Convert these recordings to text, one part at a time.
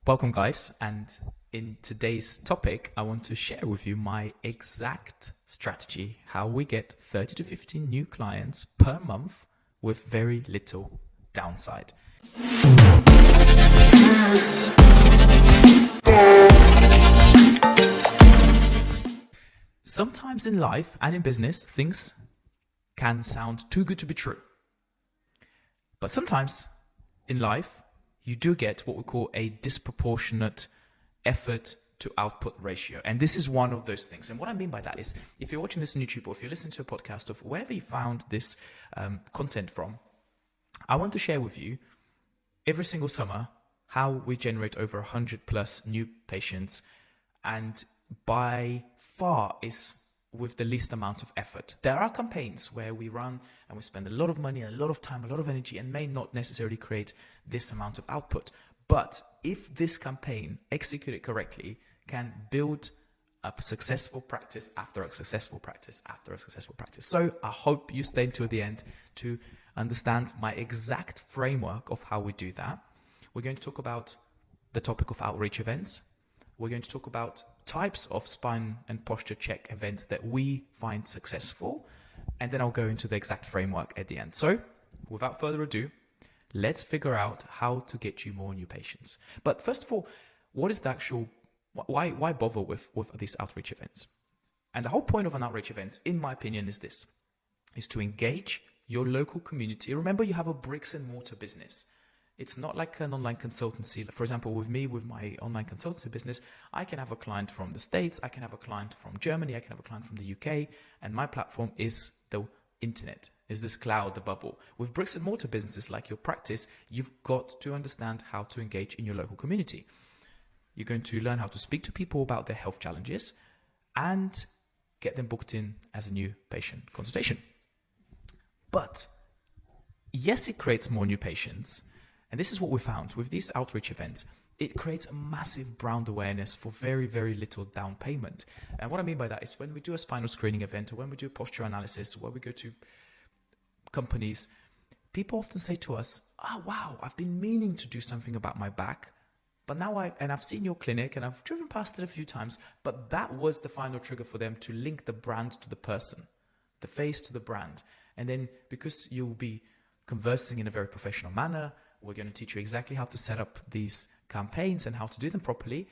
Welcome, guys. And in today's topic, I want to share with you my exact strategy, how we get 30 to 50 new clients per month with very little downside. Sometimes in life and in business, things can sound too good to be true. But sometimes in life, you do get what we call a disproportionate effort to output ratio. And this is one of those things. And what I mean by that is, if you're watching this on YouTube or if you're listening to a podcast of wherever you found this content from, I want to share with you every single summer how we generate over 100 plus new patients, and by far is with the least amount of effort. There are campaigns where we run and we spend a lot of money, a lot of time, a lot of energy, and may not necessarily create this amount of output. But if this campaign, executed correctly, can build a successful practice after a successful practice after a successful practice. So I hope you stay until the end to understand my exact framework of how we do that. We're going to talk about the topic of outreach events. We're going to talk about types of spine and posture check events that we find successful. And then I'll go into the exact framework at the end. So without further ado, let's figure out how to get you more new patients. But first of all, what is the actual, why bother with these outreach events? And the whole point of an outreach event, in my opinion, is this, is to engage your local community. Remember, you have a bricks and mortar business. It's not like an online consultancy. For example, with me, with my online consultancy business, I can have a client from the States, I can have a client from Germany, I can have a client from the UK, and my platform is the internet, is this cloud, the bubble. With bricks and mortar businesses like your practice, you've got to understand how to engage in your local community. You're going to learn how to speak to people about their health challenges and get them booked in as a new patient consultation. But yes, it creates more new patients. And this is what we found with these outreach events. It creates a massive brand awareness for very, very little down payment. And what I mean by that is when we do a spinal screening event or when we do a posture analysis, where we go to companies, people often say to us, "Oh, wow, I've been meaning to do something about my back, but now I've seen your clinic and I've driven past it a few times," but that was the final trigger for them to link the brand to the person, the face to the brand. And then because you'll be conversing in a very professional manner, we're going to teach you exactly how to set up these campaigns and how to do them properly.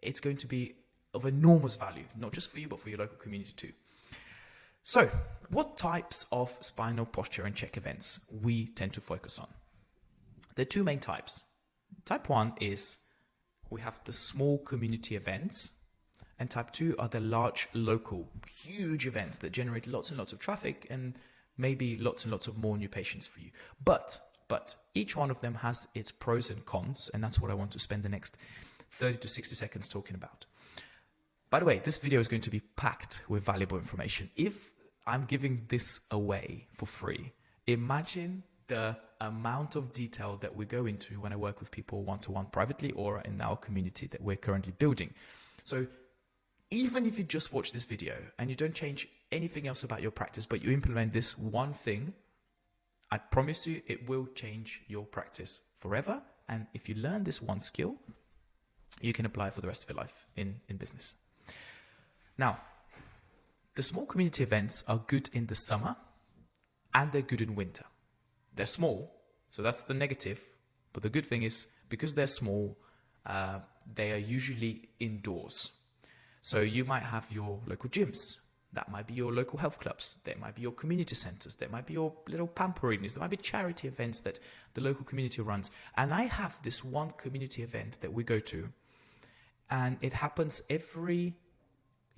It's going to be of enormous value, not just for you, but for your local community too. So what types of spinal posture and check events we tend to focus on? There are two main types. Type 1 is we have the small community events, and type 2 are the large local, huge events that generate lots and lots of traffic and maybe lots and lots of more new patients for you. But each one of them has its pros and cons, and that's what I want to spend the next 30 to 60 seconds talking about. By the way, this video is going to be packed with valuable information. If I'm giving this away for free, imagine the amount of detail that we go into when I work with people one-to-one privately or in our community that we're currently building. So even if you just watch this video and you don't change anything else about your practice, but you implement this one thing, I promise you it will change your practice forever. And if you learn this one skill, you can apply it for the rest of your life in business. Now, the small community events are good in the summer and they're good in winter. They're small, so that's the negative. But the good thing is, because they're small, they are usually indoors. So you might have your local gyms. That might be your local health clubs. There might be your community centers. There might be your little pamper evenings. There might be charity events that the local community runs. And I have this one community event that we go to, and it happens every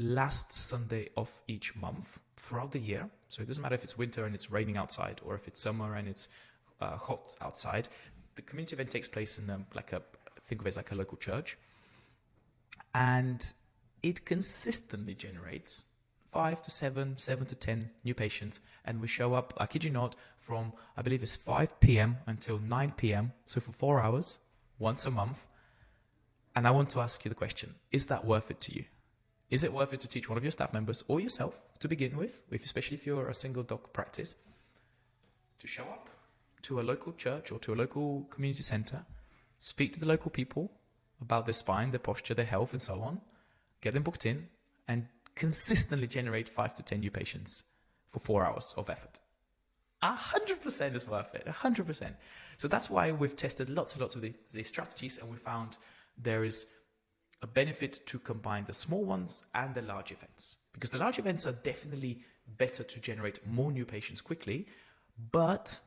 last Sunday of each month throughout the year. So it doesn't matter if it's winter and it's raining outside, or if it's summer and it's hot outside. The community event takes place in think of it as like a local church, and it consistently generates 5 to 7 to 10 new patients. And we show up, I kid you not, from, I believe it's 5 p.m. until 9 p.m. So for 4 hours, once a month. And I want to ask you the question, is that worth it to you? Is it worth it to teach one of your staff members or yourself to begin with, especially if you're a single doc practice, to show up to a local church or to a local community center, speak to the local people, about their spine, their posture, their health, and so on, get them booked in, and consistently generate 5 to 10 new patients for 4 hours of effort. 100% is worth it, 100%. So that's why we've tested lots and lots of these strategies, and we found there is a benefit to combine the small ones and the large events. Because the large events are definitely better to generate more new patients quickly, but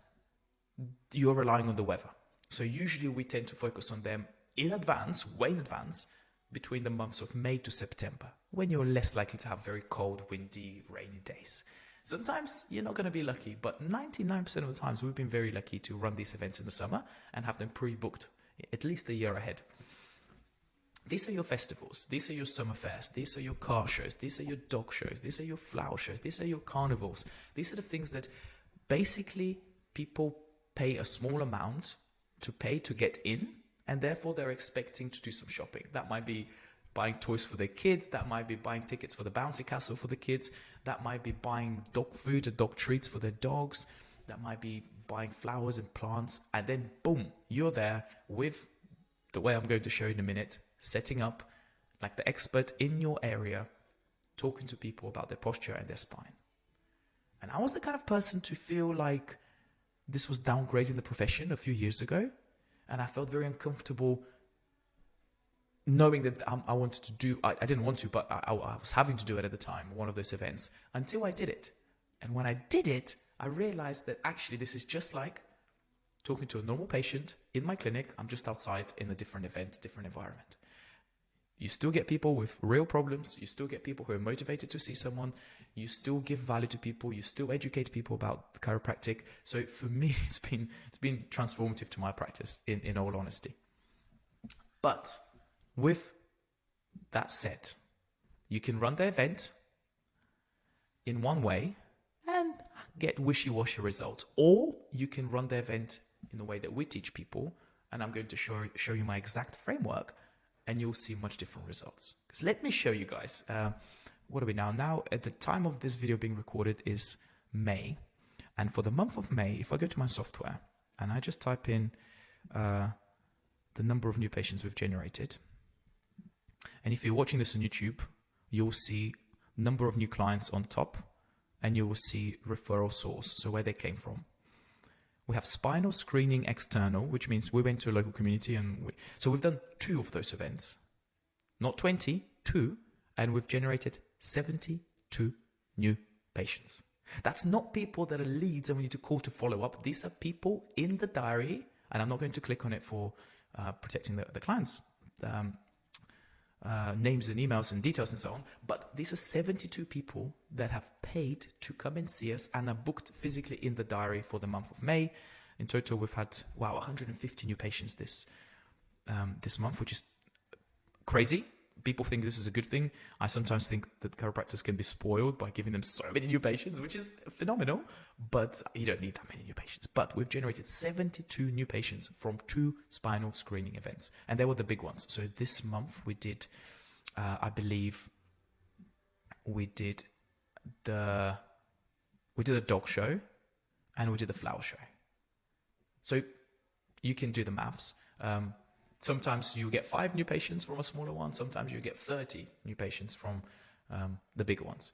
you're relying on the weather. So usually we tend to focus on them in advance, way in advance, between the months of May to September, when you're less likely to have very cold, windy, rainy days. Sometimes you're not going to be lucky, but 99% of the times we've been very lucky to run these events in the summer and have them pre-booked at least a year ahead. These are your festivals, these are your summer fairs, these are your car shows, these are your dog shows, these are your flower shows, these are your carnivals. These are the things that basically people pay a small amount to pay to get in, and therefore they're expecting to do some shopping. That might be buying toys for their kids, that might be buying tickets for the bouncy castle for the kids, that might be buying dog food or dog treats for their dogs, that might be buying flowers and plants, and then boom, you're there with the way I'm going to show you in a minute, setting up like the expert in your area, talking to people about their posture and their spine. And I was the kind of person to feel like this was downgrading the profession a few years ago, and I felt very uncomfortable knowing that I wanted to do, I didn't want to, but I was having to do it at the time, one of those events, until I did it. And when I did it, I realized that actually this is just like talking to a normal patient in my clinic. I'm just outside in a different event, different environment. You still get people with real problems. You still get people who are motivated to see someone. You still give value to people. You still educate people about chiropractic. So for me, it's been transformative to my practice, in all honesty. But with that said, you can run the event in one way and get wishy-washy results, or you can run the event in the way that we teach people, and I'm going to show you my exact framework, and you'll see much different results. Because let me show you guys, what are we now? Now, at the time of this video being recorded is May, and for the month of May, if I go to my software and I just type in the number of new patients we've generated, and if you're watching this on YouTube, you'll see number of new clients on top, and you will see referral source, so where they came from. We have spinal screening external, which means we went to a local community, and so we've done 2 of those events, not 20, 2, and we've generated 72 new patients. That's not people that are leads and we need to call to follow up. These are people in the diary, and I'm not going to click on it for protecting the clients' names and emails and details and so on, but these are 72 people that have paid to come and see us and are booked physically in the diary for the month of May. In total, we've had 150 new patients this month, which is crazy. People think this is a good thing. I sometimes think that chiropractors can be spoiled by giving them so many new patients, which is phenomenal, but you don't need that many new patients. But we've generated 72 new patients from 2 spinal screening events, and they were the big ones. So this month we did, I believe, we did a dog show and we did the flower show. So you can do the maths. Sometimes you get 5 new patients from a smaller one. Sometimes you get 30 new patients from the bigger ones.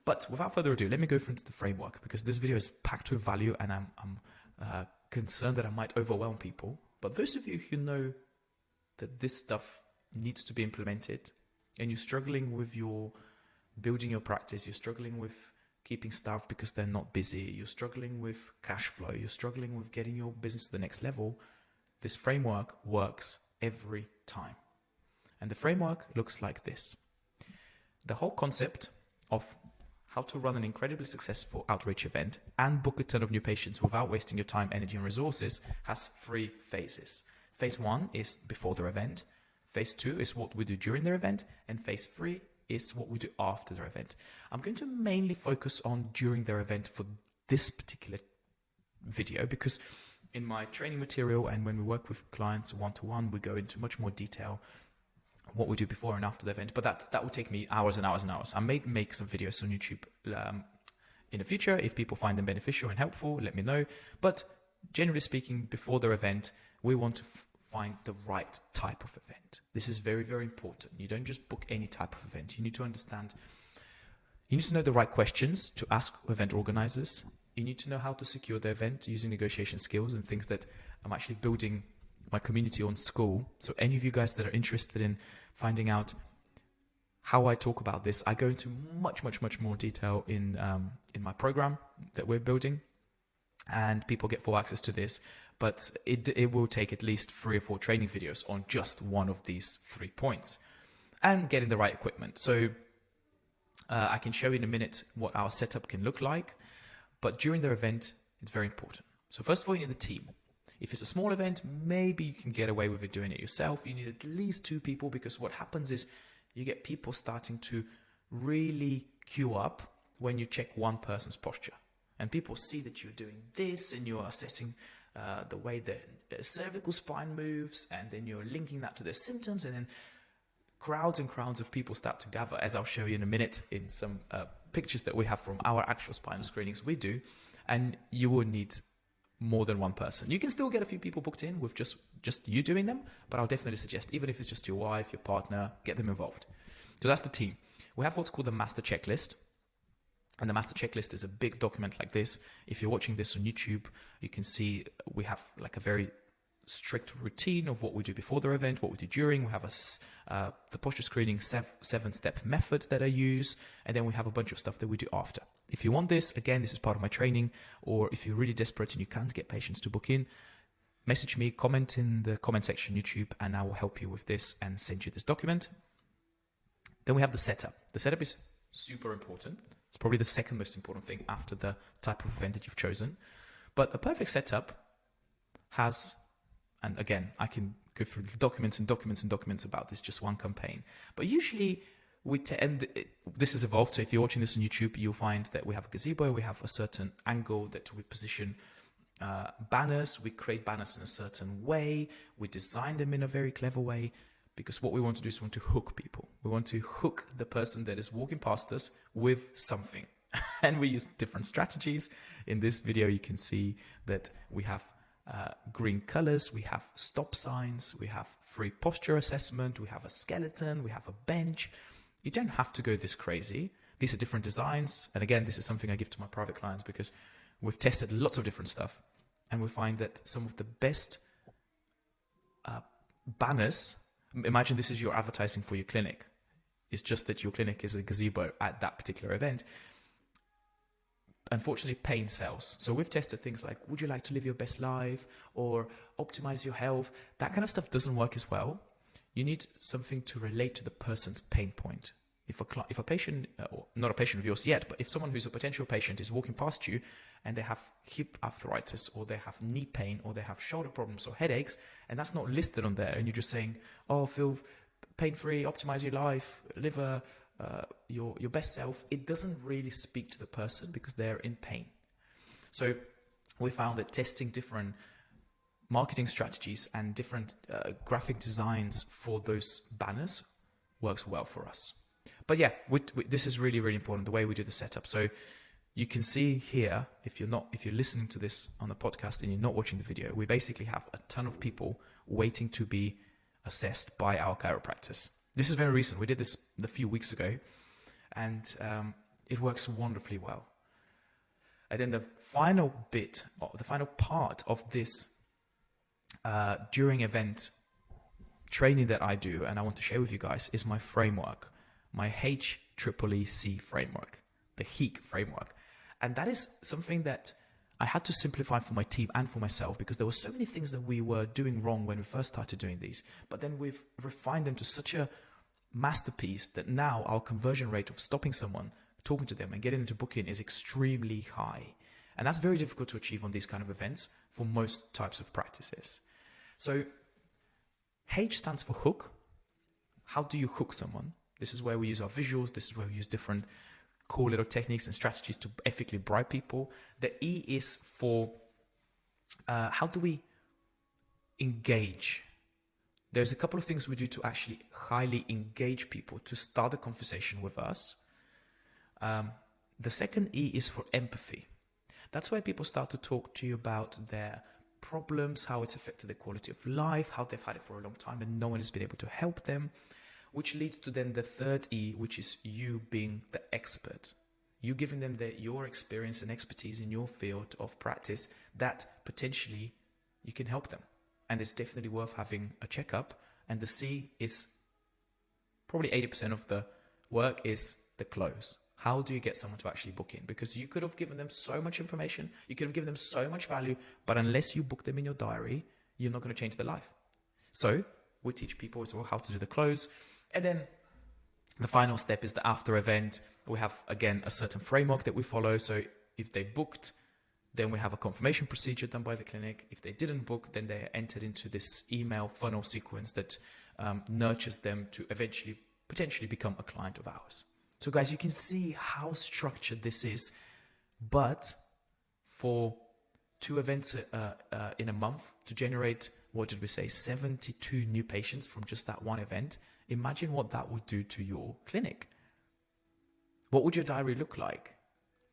But without further ado, let me go into the framework, because this video is packed with value, and I'm concerned that I might overwhelm people. But those of you who know that this stuff needs to be implemented, and you're struggling with building your practice, you're struggling with keeping staff because they're not busy, you're struggling with cash flow, you're struggling with getting your business to the next level, this framework works every time. And the framework looks like this. The whole concept of how to run an incredibly successful outreach event and book a ton of new patients without wasting your time, energy, and resources has 3 phases. Phase 1 is before their event. Phase 2 is what we do during their event. And phase 3 is what we do after their event. I'm going to mainly focus on during their event for this particular video, because in my training material and when we work with clients one-to-one, we go into much more detail what we do before and after the event. But that will take me hours and hours and hours. I may make some videos on YouTube in the future. If people find them beneficial and helpful, let me know. But generally speaking, before their event, we want to find the right type of event. This is very, very important. You don't just book any type of event. You need to understand, you need to know the right questions to ask event organizers. You need to know how to secure the event using negotiation skills and things that I'm actually building my community on school. So any of you guys that are interested in finding out how I talk about this, I go into much, much, much more detail in my program that we're building, and people get full access to this. But it will take at least 3 or 4 training videos on just one of these 3 points, and getting the right equipment. So I can show you in a minute what our setup can look like, but during the event, it's very important. So first of all, you need a team. If it's a small event, maybe you can get away with it doing it yourself. You need at least 2 people, because what happens is you get people starting to really queue up when you check one person's posture. And people see that you're doing this and you're assessing the way the cervical spine moves, and then you're linking that to their symptoms, and then crowds and crowds of people start to gather, as I'll show you in a minute in some pictures that we have from our actual spinal screenings we do. And you will need more than one person. You can still get a few people booked in with just you doing them, but I'll definitely suggest, even if it's just your wife, your partner, get them involved. So that's the team. We have what's called the master checklist. And the master checklist is a big document like this. If you're watching this on YouTube, you can see we have like a very strict routine of what we do before the event, what we do during. We have the posture screening 7-step method that I use, and then we have a bunch of stuff that we do after. If you want this, again, this is part of my training, or if you're really desperate and you can't get patients to book in, message me, comment in the comment section YouTube, and I will help you with this and send you this document. Then we have the setup. The setup is super important. It's probably the second most important thing after the type of event that you've chosen. But a perfect setup has, and again, I can go through documents and documents and documents about this, just one campaign. But usually this has evolved. So if you're watching this on YouTube, you'll find that we have a gazebo, we have a certain angle that we position banners. We create banners in a certain way. We design them in a very clever way, because what we want to do is we want to hook people. We want to hook the person that is walking past us with something. And we use different strategies. In this video, you can see that we have green colors, we have stop signs, we have free posture assessment, we have a skeleton, we have a bench. You don't have to go this crazy. These are different designs. And again, this is something I give to my private clients, because we've tested lots of different stuff, and we find that some of the best banners, imagine this is your advertising for your clinic. It's just that your clinic is a gazebo at that particular event. Unfortunately, pain sells. So we've tested things like, would you like to live your best life, or optimize your health? That kind of stuff doesn't work as well. You need something to relate to the person's pain point. If a patient, or not a patient of yours yet, but if someone who's a potential patient is walking past you and they have hip arthritis, or they have knee pain, or they have shoulder problems or headaches, and that's not listed on there, and you're just saying, oh, feel pain-free, optimize your life, live your best self, it doesn't really speak to the person because they're in pain. So we found that testing different marketing strategies and different graphic designs for those banners works well for us. But yeah, this is really, really important, the way we do the setup. So you can see here, if you're listening to this on the podcast and you're not watching the video, we basically have a ton of people waiting to be assessed by our chiropractors. This is very recent. We did this a few weeks ago, and it works wonderfully well. And then the final part of this during event training that I do, and I want to share with you guys, is my framework, my HEEC framework, the HEEC framework. And that is something that I had to simplify for my team and for myself, because there were so many things that we were doing wrong when we first started doing these. But then we've refined them to such a masterpiece that now our conversion rate of stopping someone, talking to them and getting them to book in is extremely high. And that's very difficult to achieve on these kind of events for most types of practices. So H stands for hook. How do you hook someone? This is where we use our visuals. This is where we use different cool little techniques and strategies to ethically bribe people. The E is for how do we engage? There's a couple of things we do to actually highly engage people to start a conversation with us. The second E is for empathy. That's where people start to talk to you about their problems, how it's affected their quality of life, how they've had it for a long time and no one has been able to help them, which leads to then the third E, which is you being the expert. You giving them your experience and expertise in your field of practice that potentially you can help them. And it's definitely worth having a checkup. And the C is probably 80% of the work is the close. How do you get someone to actually book in? Because you could have given them so much information, you could have given them so much value, but unless you book them in your diary, you're not going to change their life. So we teach people as well how to do the close. And then the final step is the after event. We have, again, a certain framework that we follow. So if they booked, then we have a confirmation procedure done by the clinic. If they didn't book, then they're entered into this email funnel sequence that nurtures them to eventually potentially become a client of ours. So guys, you can see how structured this is, but for 2 events in a month to generate, what did we say, 72 new patients from just that one event, imagine what that would do to your clinic. What would your diary look like?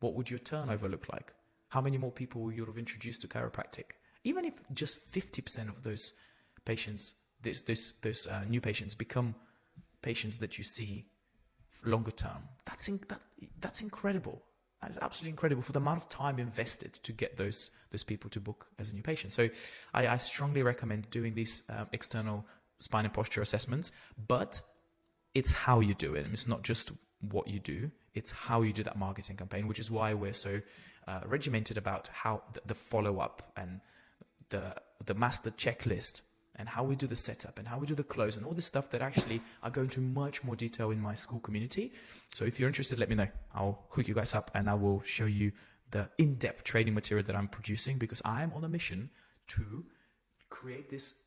What would your turnover look like? How many more people will you have introduced to chiropractic? Even if just 50% of those patients, those new patients become patients that you see longer term, that's incredible. That is absolutely incredible for the amount of time invested to get those people to book as a new patient. So I strongly recommend doing these external spine and posture assessments, but it's how you do it. It's not just what you do, it's how you do that marketing campaign, which is why we're so regimented about how the follow-up and the master checklist and how we do the setup and how we do the close and all this stuff that actually I go into much more detail in my school community. So if you're interested, let me know. I'll hook you guys up and I will show you the in-depth training material that I'm producing, because I am on a mission to create this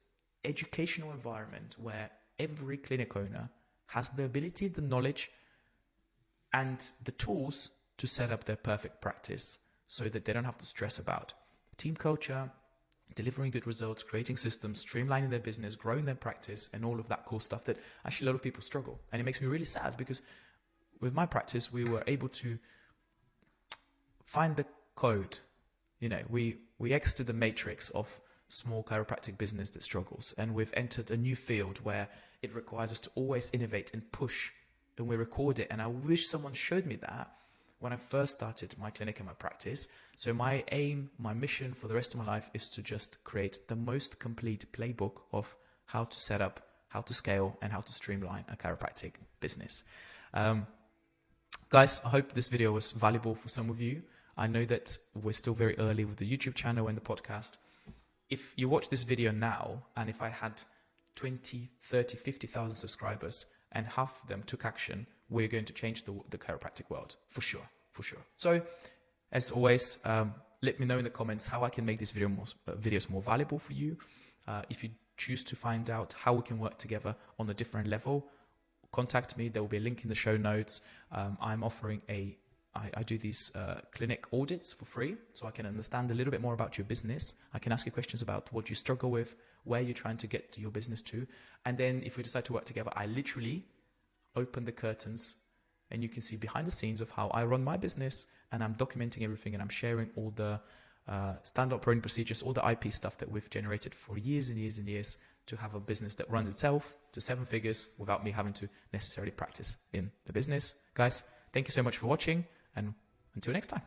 educational environment where every clinic owner has the ability, the knowledge, and the tools to set up their perfect practice so that they don't have to stress about team culture, delivering good results, creating systems, streamlining their business, growing their practice, and all of that cool stuff that actually a lot of people struggle. And it makes me really sad, because with my practice, we were able to find the code. You know, we exited the matrix of small chiropractic business that struggles, and we've entered a new field where it requires us to always innovate and push, and we record it. And I wish someone showed me that when I first started my clinic and my practice. So my aim, my mission for the rest of my life is to just create the most complete playbook of how to set up, how to scale, and how to streamline a chiropractic business. Guys, I hope this video was valuable for some of you. I know that we're still very early with the YouTube channel and the podcast. If you watch this video now, and if I had 20, 30, 50,000 subscribers and half of them took action, we're going to change the chiropractic world, for sure, for sure. So, as always, let me know in the comments how I can make these videos more valuable for you. If you choose to find out how we can work together on a different level, contact me. There will be a link in the show notes. I'm offering I do these clinic audits for free, so I can understand a little bit more about your business. I can ask you questions about what you struggle with, where you're trying to get your business to. And then if we decide to work together, I literally open the curtains and you can see behind the scenes of how I run my business, and I'm documenting everything, and I'm sharing all the standard operating procedures, all the IP stuff that we've generated for years and years and years to have a business that runs itself to 7 figures without me having to necessarily practice in the business. Guys, thank you so much for watching, and until next time.